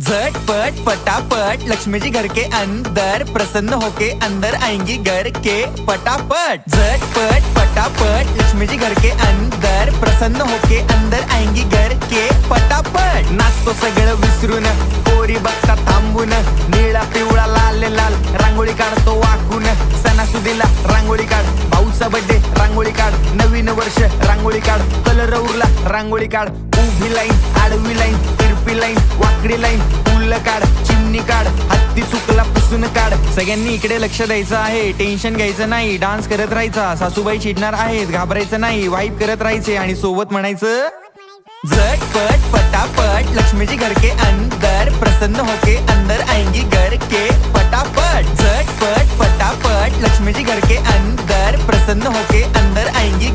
झटपट फटाफट लक्ष्मी जी घर के अंदर, प्रसन्न होके अंदर आएंगी घर के फटाफट। झटपट फटाफट लक्ष्मी जी घर के अंदर, प्रसन्न होके अंदर आएंगी घर के फटाफट। नाचतो सगळं विसरून, पोरी बघता थांबून, निळा पिवळा लाल लाल रांगोळी काढतो वाकून। सणासुदीला रांगोळी काढ, भाऊचा बर्थडे रांगोळी काढ, नवीन वर्ष रांगोळी काढ, कलर उरला रांगोळी काढ। उभी लाईन, आडवी लाईन, तिरपी लाईन, वाकडी लाईन, फुल काढ, चिमणी काढ, हत्ती चुकला पुसून काढ। सगळ्यांनी इकडे लक्ष द्यायचं आहे, टेन्शन घ्यायचं नाही, डान्स करत राहायचा। सासूबाई चिडणार आहेत, घाबरायचं नाही, वाईब करत राहायचे आणि सोबत म्हणायचं झटपट फटाफट लक्ष्मी जी घर के अंदर, प्रसन्न होके अंदर आएंगी घर के फटाफट। झटपट फटाफट लक्ष्मी जी घर के अंदर, प्रसन्न होके अंदर आएंगी